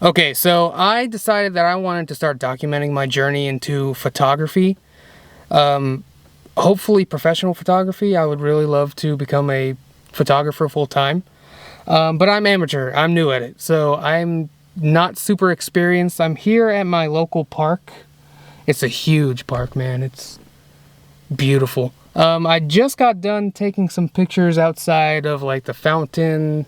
Okay, so I decided that I wanted to start documenting my journey into photography. Um, Hopefully professional photography. I would really love to become a photographer full time. But I'm amateur. I'm new at it. So I'm not super experienced. I'm here at my local park. It's a huge park, man. It's beautiful. I just got done taking some pictures outside of like the fountain,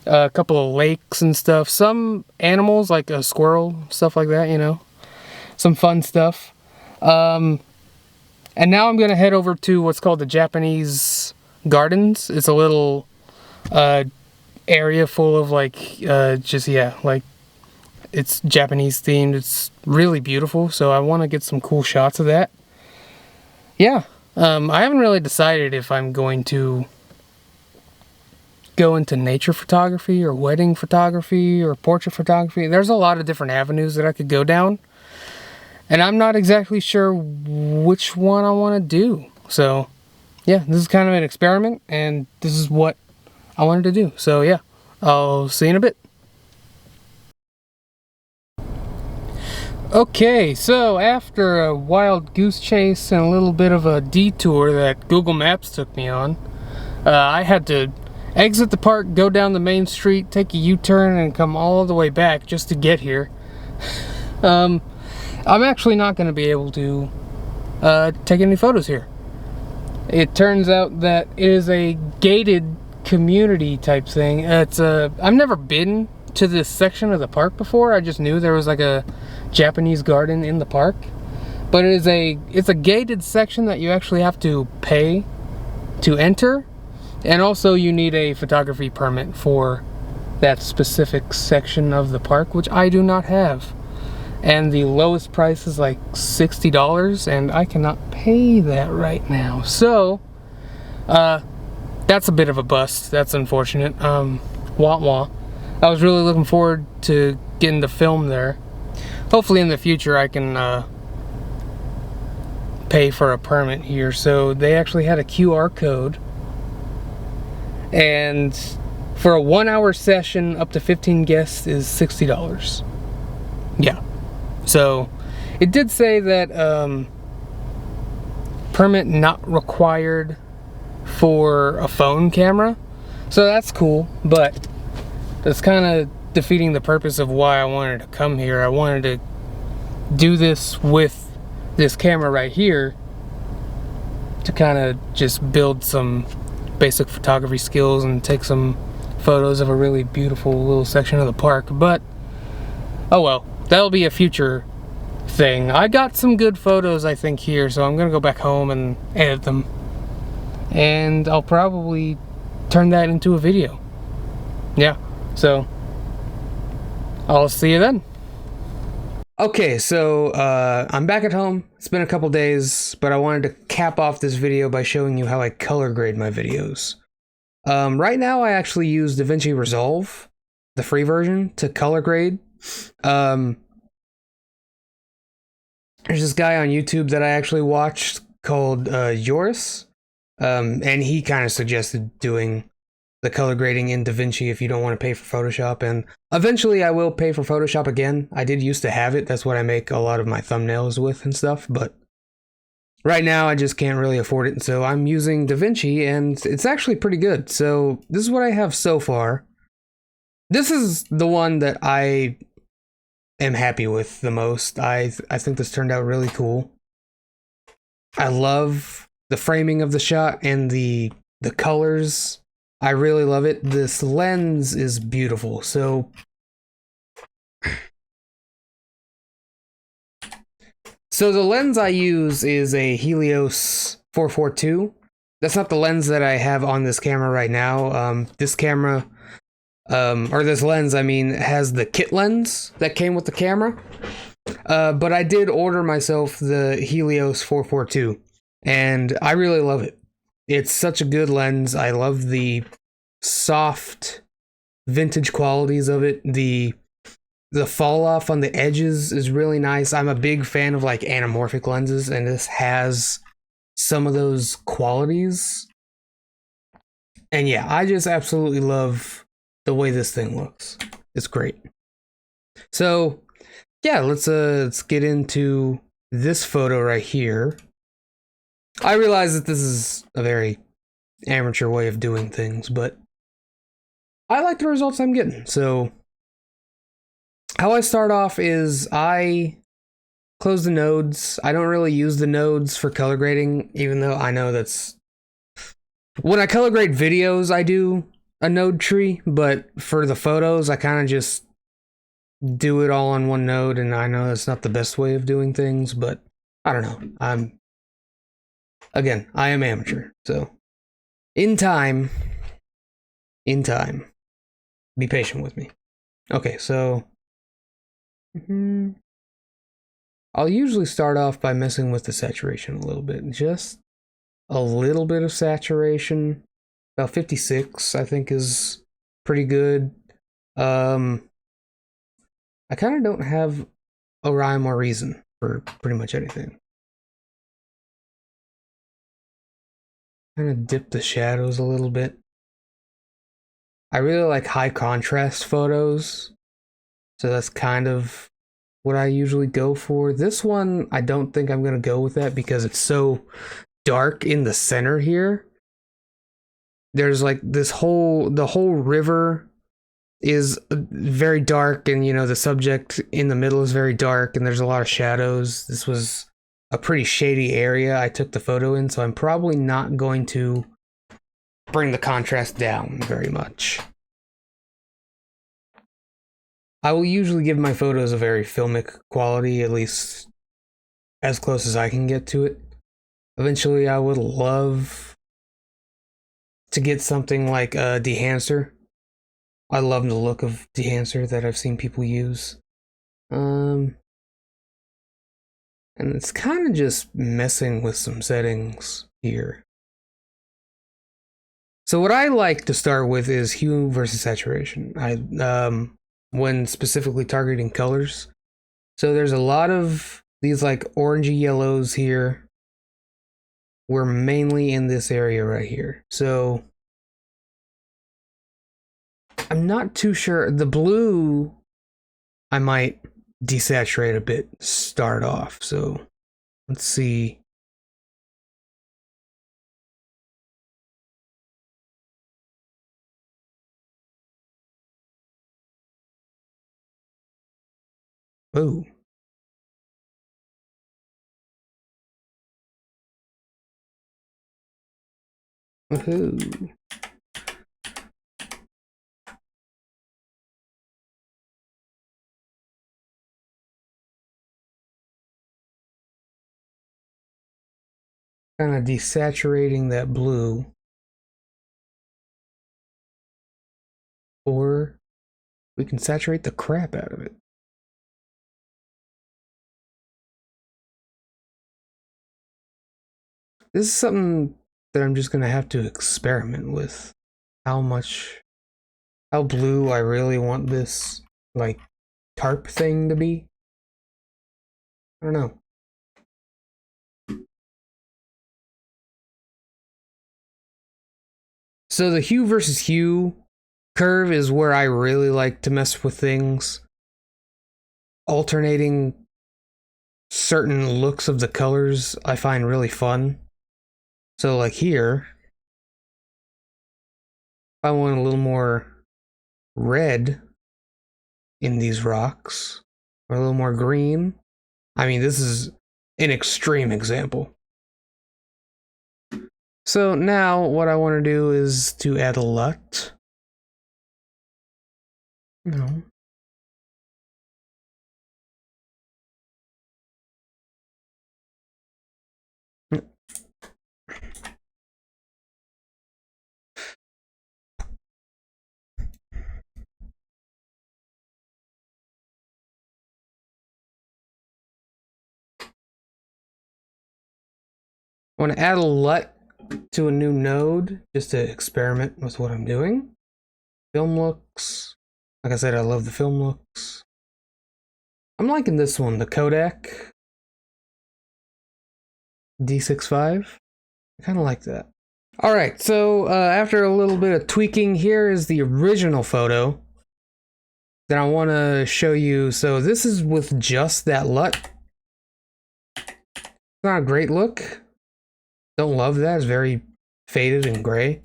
a couple of lakes and stuff. Some animals like a squirrel, stuff like that, some fun stuff. And now I'm gonna head over to what's called the Japanese Gardens. It's a little area full of like it's Japanese themed. It's really beautiful, so I want to get some cool shots of that. Yeah, I haven't really decided if I'm going to go into nature photography or wedding photography or portrait photography. There's a lot of different avenues that I could go down, and I'm not exactly sure which one I want to do. So, yeah, this is kind of an experiment, and this is what I wanted to do. So, yeah, I'll see you in a bit. Okay, so after a wild goose chase and a little bit of a detour that Google Maps took me on, I had to exit the park, go down the main street, take a U-turn, and come all the way back just to get here. I'm actually not going to be able to take any photos here. It turns out that it is a gated community type thing. I've never been to this section of the park before. I just knew there was like a Japanese garden in the park, but it's a gated section that you actually have to pay to enter, and also you need a photography permit for that specific section of the park, which I do not have. And the lowest price is like $60, and I cannot pay that right now. So, that's a bit of a bust. That's unfortunate. Wah wah. I was really looking forward to getting to film there. Hopefully in the future I can pay for a permit here. So they actually had a QR code, and for a 1-hour session up to 15 guests is $60. Yeah. So it did say that permit not required for a phone camera. So that's cool, but that's kind of defeating the purpose of why I wanted to come here. I wanted to do this with this camera right here to kind of just build some basic photography skills and take some photos of a really beautiful little section of the park. But oh well, that'll be a future thing. I got some good photos I think here, so I'm gonna go back home and edit them, and I'll probably turn that into a video. Yeah, so I'll see you then. Okay, so I'm back at home. It's been a couple days, but I wanted to cap off this video by showing you how I color grade my videos. Right now I actually use DaVinci Resolve, the free version, to color grade. There's this guy on YouTube that I actually watched called Joris, and he kind of suggested doing the color grading in DaVinci if you don't want to pay for Photoshop, and eventually I will pay for Photoshop again. I did used to have it. That's what I make a lot of my thumbnails with and stuff, but right now I just can't really afford it, so I'm using DaVinci, and it's actually pretty good. So this is what I have so far. This is the one that I am happy with the most. I think this turned out really cool. I love the framing of the shot and the colors. I really love it. This lens is beautiful. So the lens I use is a Helios 442. That's not the lens that I have on this camera right now. This camera, or this lens, I mean, has the kit lens that came with the camera. But I did order myself the Helios 442, and I really love it. It's such a good lens. I love the soft vintage qualities of it. The fall off on the edges is really nice. I'm a big fan of like anamorphic lenses, and this has some of those qualities. And yeah, I just absolutely love the way this thing looks. It's great. So yeah, let's get into this photo right here. I realize that this is a very amateur way of doing things, but I like the results I'm getting. So how I start off is I close the nodes. I don't really use the nodes for color grading, even though I know that's... When I color grade videos, I do a node tree, but for the photos, I kind of just do it all on one node, and I know that's not the best way of doing things, but I don't know. Again, I am amateur, so in time, be patient with me. Okay, so I'll usually start off by messing with the saturation a little bit. Just a little bit of saturation. About 56, I think, is pretty good. I kind of don't have a rhyme or reason for pretty much anything. Kind of dip the shadows a little bit. I really like high contrast photos, so that's kind of what I usually go for. This one, I don't think I'm gonna go with that because it's so dark in the center here. There's like the whole river is very dark, and you know, the subject in the middle is very dark, and there's a lot of shadows. This was a pretty shady area I took the photo in, so I'm probably not going to bring the contrast down very much. I will usually give my photos a very filmic quality, at least as close as I can get to it. Eventually, I would love to get something like a dehancer. I love the look of dehancer that I've seen people use. And it's kind of just messing with some settings here. So what I like to start with is hue versus saturation. When specifically targeting colors. So there's a lot of these like orangey yellows here. We're mainly in this area right here. So I'm not too sure. The blue, I might desaturate a bit, start off. So let's see. Oh. Woohoo. Kind of desaturating that blue. Or we can saturate the crap out of it. This is something that I'm just gonna have to experiment with. How blue I really want this, like, tarp thing to be. I don't know. So the hue versus hue curve is where I really like to mess with things. Alternating certain looks of the colors I find really fun. So like here, if I want a little more red in these rocks, or a little more green. I mean, this is an extreme example. So now what I want to do is to add a LUT. No. I want to add a LUT to a new node just to experiment with what I'm doing. Film looks. Like I said, I love the film looks. I'm liking this one, the Kodak D65. I kind of like that. Alright, so after a little bit of tweaking, here is the original photo. that I want to show you. So this is with just that LUT. Not a great look. Don't love that. It's very faded and gray.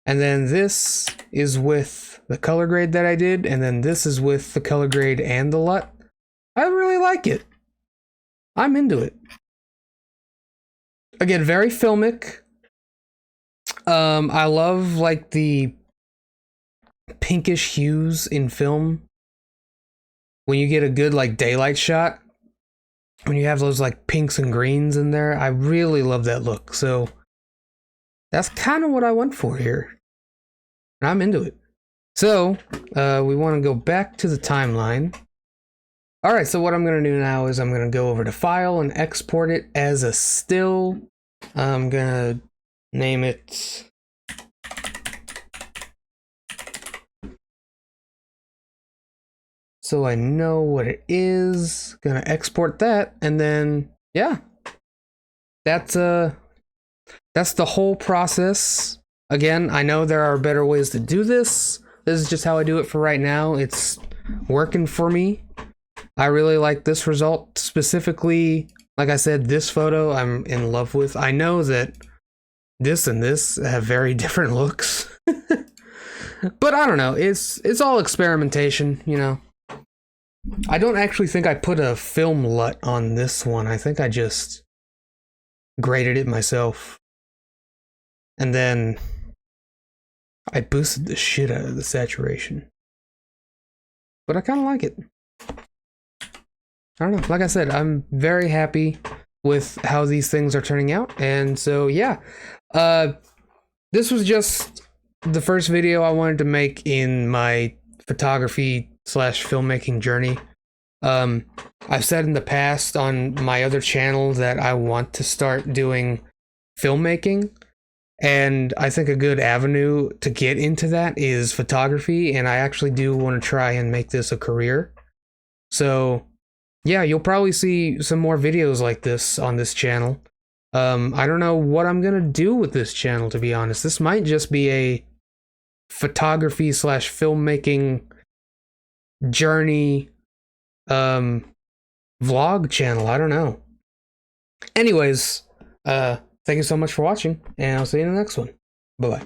And then this is with the color grade that I did, and then this is with the color grade and the LUT. I really like it. I'm into it. Again, very filmic. I love like the pinkish hues in film. When you get a good like daylight shot, when you have those like pinks and greens in there, I really love that look. So that's kind of what I went for here. And I'm into it. So we want to go back to the timeline. All right, so what I'm going to do now is I'm going to go over to File and export it as a still. I'm going to name it so I know what it is. Gonna export that, and then yeah, that's the whole process. Again, I know there are better ways to do this. This is just how I do it for right now. It's working for me. I really like this result. Specifically, like I said, this photo I'm in love with. I know that this and this have very different looks. But I don't know, it's all experimentation, you know. I don't actually think I put a film LUT on this one. I think I just graded it myself. And then I boosted the shit out of the saturation. But I kind of like it. I don't know. Like I said, I'm very happy with how these things are turning out. And so, yeah. This was just the first video I wanted to make in my photography / filmmaking journey. I've said in the past on my other channel that I want to start doing filmmaking. And I think a good avenue to get into that is photography. And I actually do want to try and make this a career. So yeah, you'll probably see some more videos like this on this channel. I don't know what I'm gonna do with this channel, to be honest. This might just be a photography / filmmaking journey vlog channel. I don't know. Anyways, thank you so much for watching, and I'll see you in the next one. Bye-bye.